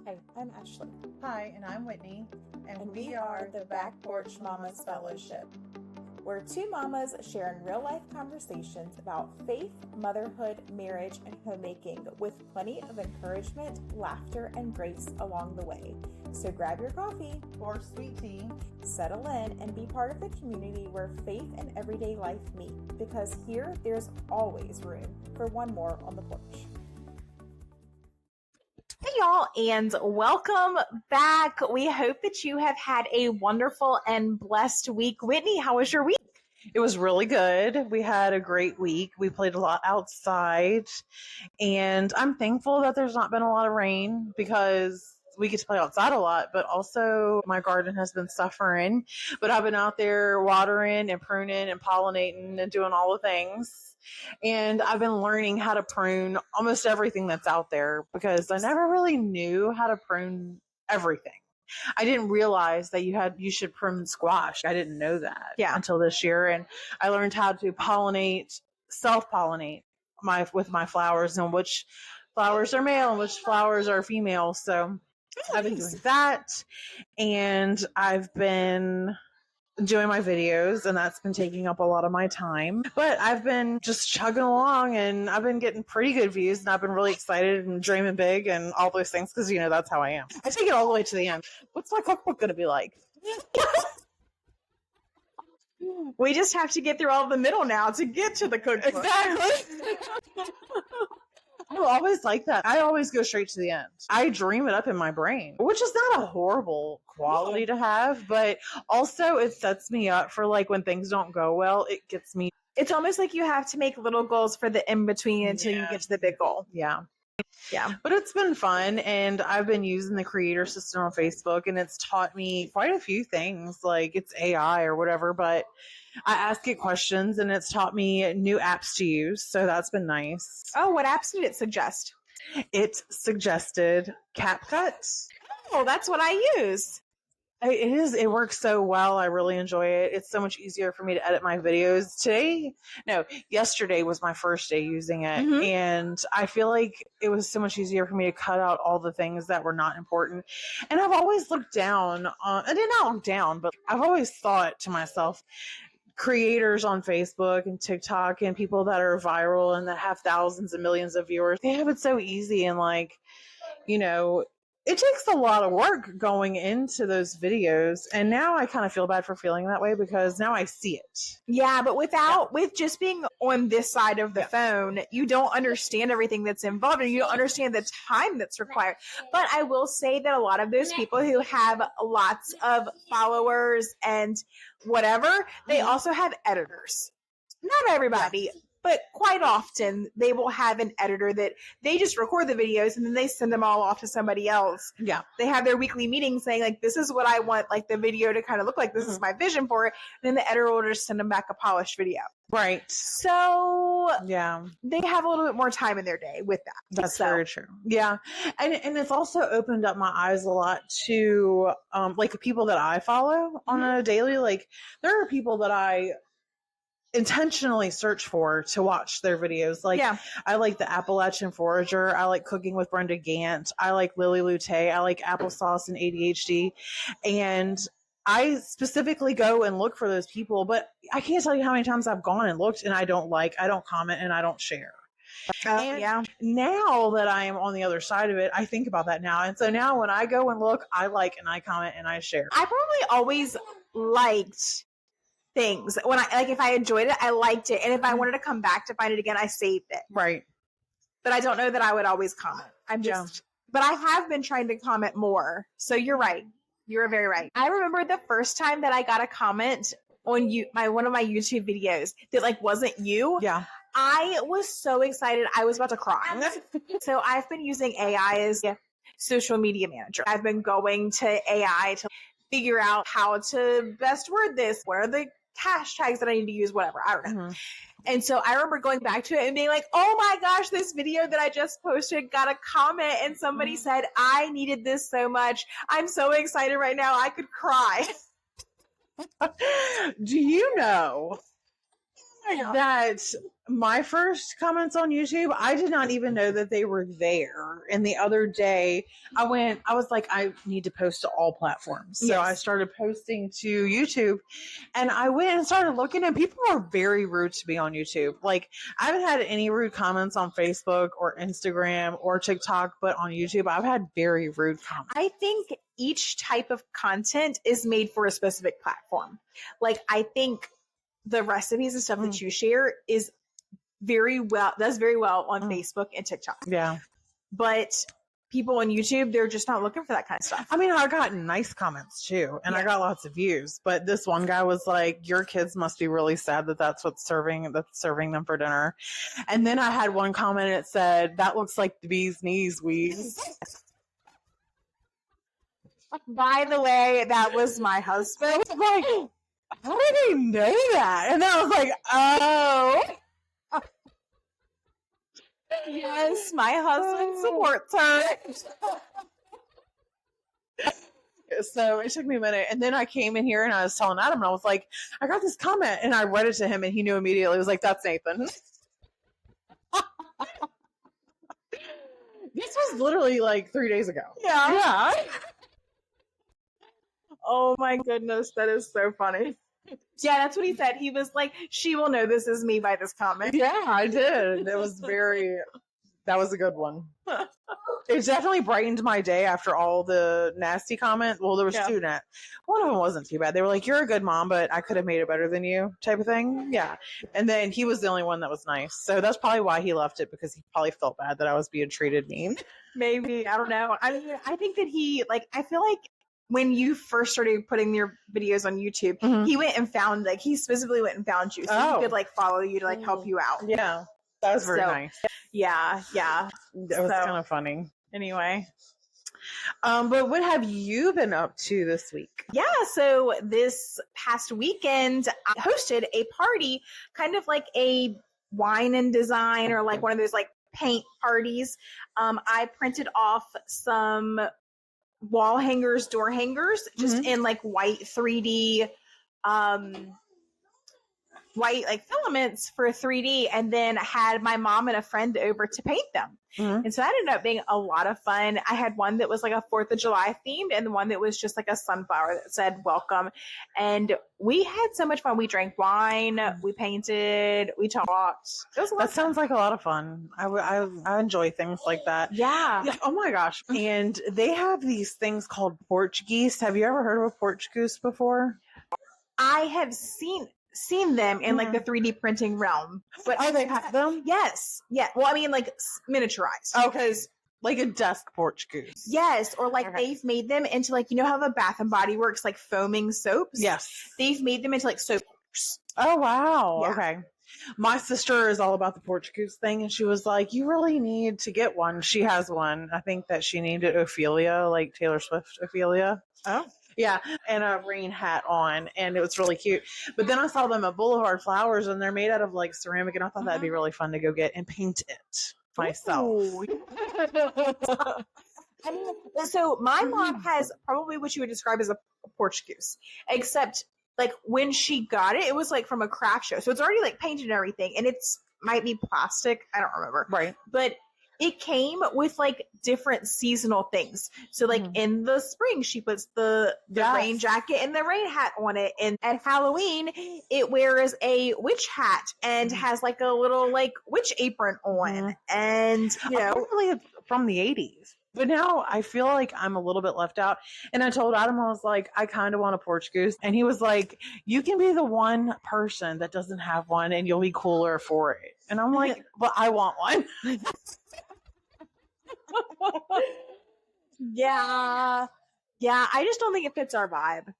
Hey, I'm Ashley. Hi, and I'm Whitney, And we are the Back Porch Mamas Fellowship. We're two mamas sharing real-life conversations about faith, motherhood, marriage, and homemaking with plenty of encouragement, laughter, and grace along the way. So grab your coffee or sweet tea, settle in, and be part of the community where faith and everyday life meet, because here there's always room for one more on the porch. Hey y'all, and welcome back. We hope that you have had a wonderful and blessed week. Whitney, how was your week? It was really good. We had a great week. We played a lot outside, and I'm thankful that there's not been a lot of rain because we get to play outside a lot, but also my garden has been suffering. But I've been out there watering and pruning and pollinating and doing all the things. And I've been learning how to prune almost everything that's out there because I never really knew how to prune everything. I didn't realize that you should prune squash. I didn't know that until this year. And I learned how to self-pollinate with my flowers and which flowers are male and which flowers are female. So I've been doing that, and I've been doing my videos, and that's been taking up a lot of my time. But I've been just chugging along, and I've been getting pretty good views, and I've been really excited and dreaming big and all those things because, you know, that's how I am. I take it all the way to the end. What's my cookbook going to be like? We just have to get through all the middle now to get to the cookbook. Exactly. I always like that. I always go straight to the end. I dream it up in my brain, which is not a horrible quality to have, but also it sets me up for like when things don't go well, it gets me. It's almost like you have to make little goals for the in-between until you get to the big goal. Yeah. Yeah. But it's been fun, and I've been using the creator system on Facebook, and it's taught me quite a few things, like it's AI or whatever, but I ask it questions, and it's taught me new apps to use, so that's been nice. Oh, what apps did it suggest? It suggested CapCut. Oh, that's what I use. It works so well. I really enjoy it. It's so much easier for me to edit my videos. Yesterday was my first day using it, and I feel like it was so much easier for me to cut out all the things that were not important. And I've always looked down on, I did not look down, but I've always thought to myself, creators on Facebook and TikTok and people that are viral and that have thousands and millions of viewers, they have it so easy, and like, you know, it takes a lot of work going into those videos, and now I kind of feel bad for feeling that way because now I see it. Yeah, but with just being on this side of the phone, you don't understand everything that's involved, and you don't understand the time that's required. But I will say that a lot of those people who have lots of followers and whatever, they also have editors. Not everybody. But quite often, they will have an editor that they just record the videos and then they send them all off to somebody else. Yeah. They have their weekly meeting saying, like, this is what I want, like, the video to kind of look like. This is my vision for it. And then the editor will just send them back a polished video. Right. So, yeah, they have a little bit more time in their day with that. That's very true. Yeah. And it's also opened up my eyes a lot to, like, the people that I follow on a daily. Like, there are people that I intentionally search for to watch their videos. Like, I like the Appalachian Forager. I like Cooking with Brenda Gant. I like Lily Lute. I like Applesauce and ADHD. And I specifically go and look for those people, but I can't tell you how many times I've gone and looked and I don't comment, and I don't share. Now that I am on the other side of it, I think about that now. And so now when I go and look, I like and I comment and I share. I probably always liked things. When if I enjoyed it, I liked it. And if I wanted to come back to find it again, I saved it. Right. But I don't know that I would always comment. But I have been trying to comment more. So you're right. You're very right. I remember the first time that I got a comment on one of my YouTube videos that like wasn't you. Yeah. I was so excited. I was about to cry. So I've been using AI as a social media manager. I've been going to AI to figure out how to best word this. What are the hashtags that I need to use, whatever. I don't know. And so I remember going back to it and being like, oh my gosh, this video that I just posted got a comment and somebody said, I needed this so much. I'm so excited right now. I could cry. Do you know that my first comments on YouTube, I did not even know that they were there. And the other day I was like, I need to post to all platforms. So I started posting to YouTube, and I went and started looking, and people were very rude to me on YouTube. Like, I haven't had any rude comments on Facebook or Instagram or TikTok, but on YouTube, I've had very rude comments. I think each type of content is made for a specific platform. Like, I think the recipes and stuff that you share does very well on Facebook and TikTok. Yeah. But people on YouTube, they're just not looking for that kind of stuff. I mean, I got nice comments too, and I got lots of views. But this one guy was like, "Your kids must be really sad that's serving them for dinner." And then I had one comment, and it said, "That looks like the bee's knees, Weeze." By the way, that was my husband. Like, how did he know that? And then I was like, oh. Yes, my husband supports her. So it took me a minute. And then I came in here and I was telling Adam, and I was like, I got this comment. And I read it to him, and he knew immediately. He was like, that's Nathan. This was literally like 3 days ago. Yeah. Oh my goodness, that is so funny. Yeah, that's what he said. He was like, she will know this is me by this comment. Yeah, I did. That was a good one. It definitely brightened my day after all the nasty comments. Well, there was two one of them wasn't too bad. They were like, you're a good mom, but I could have made it better than you type of thing. Yeah. And then he was the only one that was nice. So that's probably why he left it, because he probably felt bad that I was being treated mean. Maybe. I don't know. I mean, I think that I feel like when you first started putting your videos on YouTube, he went and found, he specifically went and found you so he could, follow you to, help you out. Yeah. That was very nice. Yeah. Yeah. That was kind of funny. Anyway. But what have you been up to this week? Yeah. So this past weekend, I hosted a party, kind of like a wine and design, or one of those paint parties. I printed off some wall hangers, door hangers, just in white 3D, white filaments for 3D, and then had my mom and a friend over to paint them. And so that ended up being a lot of fun. I had one that was a 4th of July themed, and one that was just a sunflower that said welcome. And we had so much fun. We drank wine, we painted, we talked. That sounds like a lot of fun. I enjoy things like that. Yeah. Oh my gosh. And they have these things called Porch Geese. Have you ever heard of a Porch Goose before? I have seen them in the 3D printing realm. But they have them? Yes. Yeah. Well, I mean miniaturized. Because like a desk porch goose. Yes. Or they've made them into how the Bath and Body Works foaming soaps. Yes. They've made them into soap. Oh wow. Yeah. Okay. My sister is all about the Porch Goose thing, and she was like, you really need to get one. She has one. I think that she named it Ophelia, like Taylor Swift Ophelia. Oh. Yeah, and a rain hat on, and it was really cute. But then I saw them at Boulevard Flowers, and they're made out of ceramic, and I thought that'd be really fun to go get and paint it myself. So my mom has probably what you would describe as a porch goose, except when she got it, it was from a craft show, so it's already painted and everything, and it's might be plastic. I don't remember, right? But it came with different seasonal things. So in the spring, she puts the rain jacket and the rain hat on it. And at Halloween, it wears a witch hat and has a little witch apron on. And, apparently it's from the 80s. But now I feel like I'm a little bit left out. And I told Adam, I was like, I kind of want a porch goose. And he was like, you can be the one person that doesn't have one, and you'll be cooler for it. And I'm like, but I want one. Yeah. I just don't think it fits our vibe.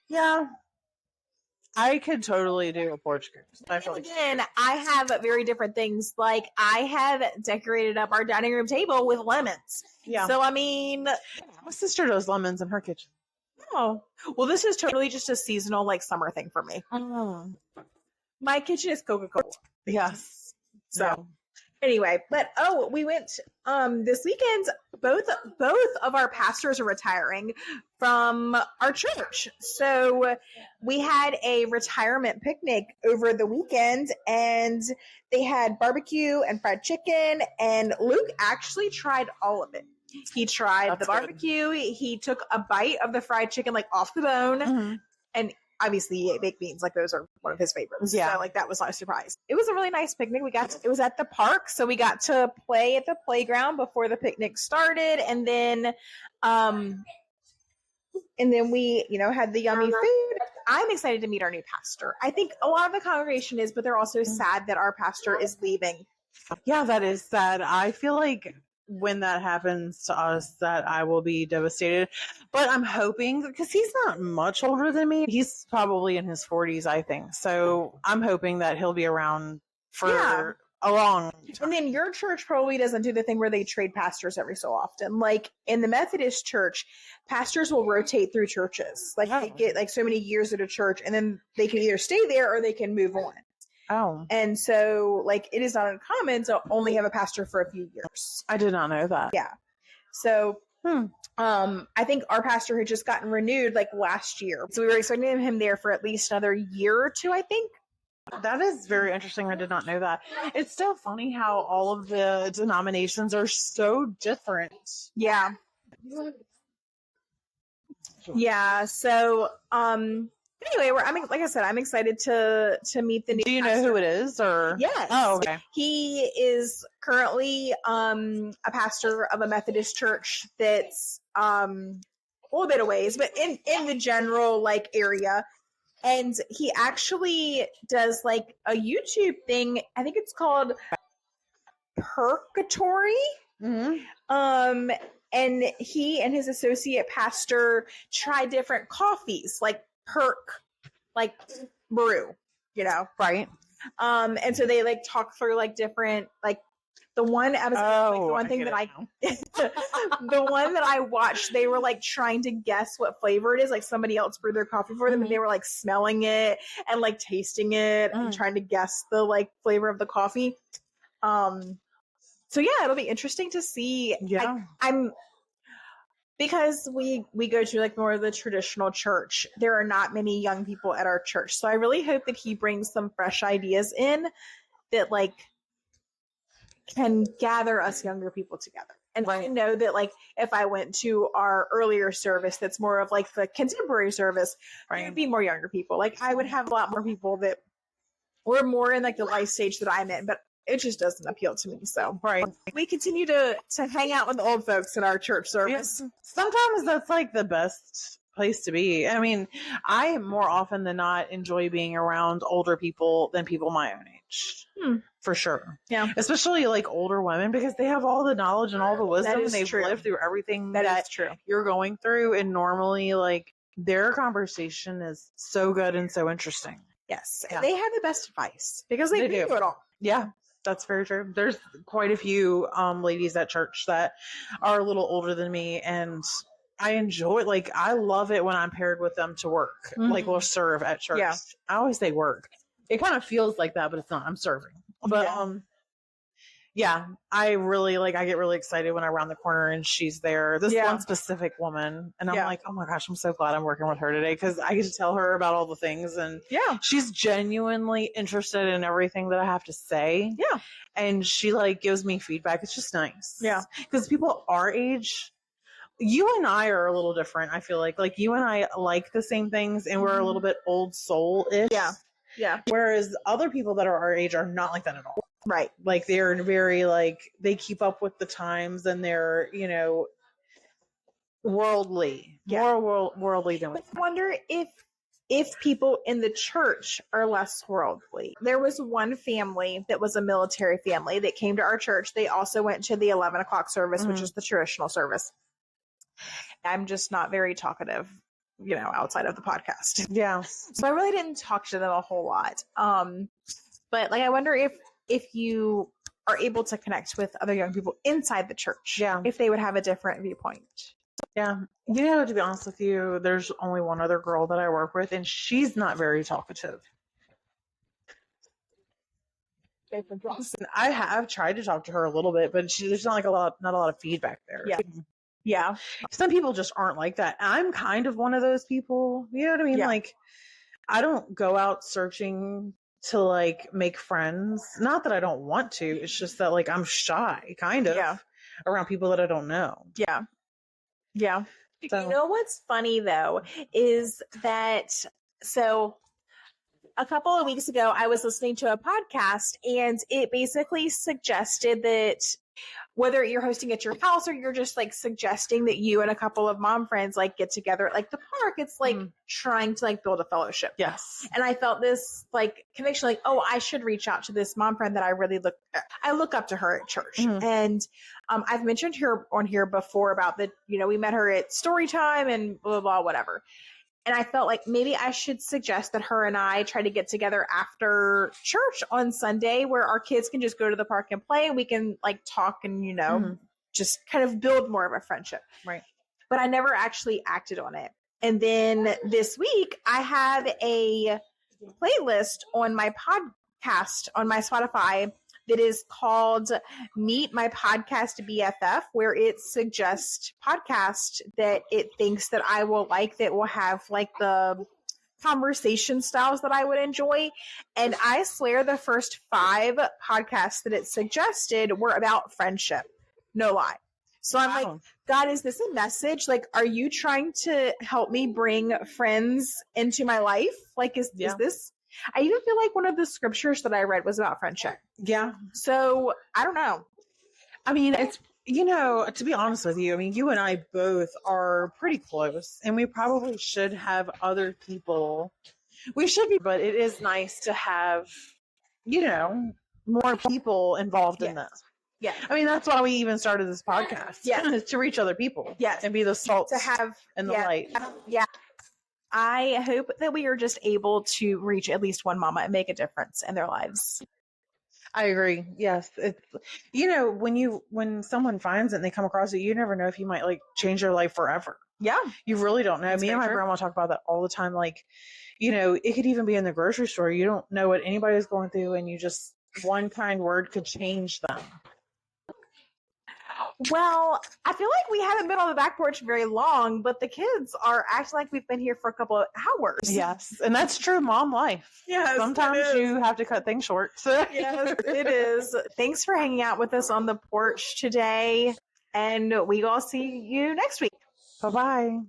Yeah. I could totally do a porch goose. Again, I have very different things. I have decorated up our dining room table with lemons. Yeah. So, I mean, my sister does lemons in her kitchen. Oh, well, this is totally just a seasonal, summer thing for me. My kitchen is Coca-Cola. Yes. So, Anyway, but we went this weekend. Both of our pastors are retiring from our church, so we had a retirement picnic over the weekend, and they had barbecue and fried chicken. And Luke actually tried all of it. He tried the barbecue. Good. He took a bite of the fried chicken, like off the bone, and obviously he ate baked beans. Like those are one of his favorites. Yeah. So like that was not a surprise. It was a really nice picnic. It was at the park. So we got to play at the playground before the picnic started. And then we, had the yummy food. I'm excited to meet our new pastor. I think a lot of the congregation is, but they're also sad that our pastor is leaving. Yeah, that is sad. I feel like when that happens to us that I will be devastated, but I'm hoping, because he's not much older than me, he's probably in his 40s, I think, so I'm hoping that he'll be around for a long time. And then your church probably doesn't do the thing where they trade pastors every so often. Like in the Methodist church, pastors will rotate through churches. Like they get like so many years at a church, and then they can either stay there or they can move on. Oh. And so, like, it is not uncommon to only have a pastor for a few years. I did not know that. Yeah. So, I think our pastor had just gotten renewed, like, last year. So we were expecting him there for at least another year or two, I think. That is very interesting. I did not know that. It's still funny how all of the denominations are so different. Yeah. Yeah. So, anyway, like I said, I'm excited to meet the new. Do you pastor. know who it is, or? Yes. Oh, okay. He is currently a pastor of a Methodist church that's a little bit of ways, but in the general like area. And he actually does like a YouTube thing. I think it's called Purgatory. Mm-hmm. And he and his associate pastor try different coffees, like like brew, right? And so they like talk through like different, like the one episode, like the one thing that the one that I watched, they were like trying to guess what flavor it is. Like somebody else brewed their coffee for them, and they were like smelling it and like tasting it and trying to guess the like flavor of the coffee. So yeah, it'll be interesting to see. Yeah, I'm. Because we go to like more of the traditional church, there are not many young people at our church. So I really hope that he brings some fresh ideas in that like can gather us younger people together. And I know that like if I went to our earlier service that's more of like the contemporary service, there would be more younger people. Like I would have a lot more people that were more in like the life stage that I'm in, but it just doesn't appeal to me. So we continue to hang out with the old folks in our church service. Yes. Sometimes that's like the best place to be. I mean, I more often than not enjoy being around older people than people my own age. For sure. Yeah. Especially like older women, because they have all the knowledge and all the wisdom, and they've lived through everything that you're going through. And normally like their conversation is so good and so interesting. Yes. Yeah. They have the best advice because they do it all. Yeah. That's very true. There's quite a few ladies at church that are a little older than me, and I enjoy it. Like, I love it when I'm paired with them to work. Like, we'll serve at church. Yeah. I always say work. It kind of feels like that, but it's not. I'm serving. But yeah, I get really excited when I round the corner and she's there. This one specific woman. And I'm like, oh my gosh, I'm so glad I'm working with her today, because I get to tell her about all the things. And she's genuinely interested in everything that I have to say. Yeah. And she like gives me feedback. It's just nice. Yeah. Because people our age, you and I are a little different. I feel like you and I like the same things, and we're a little bit old soul-ish. Yeah. Yeah. Whereas other people that are our age are not like that at all. Right. Like they're very like, they keep up with the times, and they're, worldly, more worldly than we. I wonder if people in the church are less worldly. There was one family that was a military family that came to our church. They also went to the 11 o'clock service, which is the traditional service. I'm just not very talkative, outside of the podcast. Yeah. So I really didn't talk to them a whole lot. But like, I wonder if you are able to connect with other young people inside the church, if they would have a different viewpoint. Yeah. To be honest with you, there's only one other girl that I work with, and she's not very talkative. I have tried to talk to her a little bit, but there's not a lot of feedback there. Yeah. Yeah. Some people just aren't like that. I'm kind of one of those people. You know what I mean? Yeah. Like, I don't go out searching to like make friends. Not that I don't want to. It's just that like I'm shy, kind of, around people that I don't know. Yeah. Yeah. So, you know what's funny though is that a couple of weeks ago I was listening to a podcast and it basically suggested that whether you're hosting at your house or you're just like suggesting that you and a couple of mom friends like get together at like the park, it's like trying to like build a fellowship. yes. And I felt this like conviction, like, oh, I should reach out to this mom friend that I look up to her at church. And I've mentioned her on here before about that, we met her at story time and blah, blah, blah, whatever. And I felt like maybe I should suggest that her and I try to get together after church on Sunday where our kids can just go to the park and play and we can like talk and, just kind of build more of a friendship. Right. But I never actually acted on it. And then this week I have a playlist on my podcast on my Spotify that is called Meet My Podcast BFF, where it suggests podcasts that it thinks that I will like, that will have like the conversation styles that I would enjoy. And I swear the first 5 podcasts that it suggested were about friendship. No lie. So I'm like, God, is this a message? Like, are you trying to help me bring friends into my life? Like, is this? I even feel like one of the scriptures that I read was about friendship. Yeah. So I don't know. I mean, it's, to be honest with you, I mean, you and I both are pretty close and we probably should have other people. We should be, but it is nice to have, more people involved in this. Yeah. I mean, that's why we even started this podcast. Yeah. Is to reach other people. Yes. And be the salt to have and the light. Yeah. I hope that we are just able to reach at least one mama and make a difference in their lives. I agree. Yes. It's, when someone finds it and they come across it, you never know if you might like change their life forever. Yeah. You really don't know. That's Me and my grandma talk about that all the time. Like, it could even be in the grocery store. You don't know what anybody's going through and you just, one kind word could change them. Well, I feel like we haven't been on the back porch very long, but the kids are acting like we've been here for a couple of hours. Yes. And that's true mom life. Yes. Sometimes you have to cut things short. Yes, it is. Thanks for hanging out with us on the porch today. And we all see you next week. Bye-bye.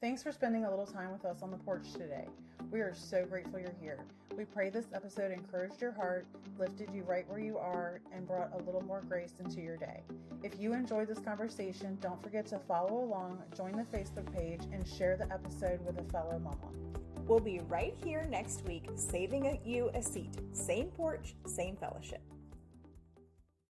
Thanks for spending a little time with us on the porch today. We are so grateful you're here. We pray this episode encouraged your heart, lifted you right where you are, and brought a little more grace into your day. If you enjoyed this conversation, don't forget to follow along, join the Facebook page, and share the episode with a fellow mama. We'll be right here next week, saving you a seat. Same porch, same fellowship.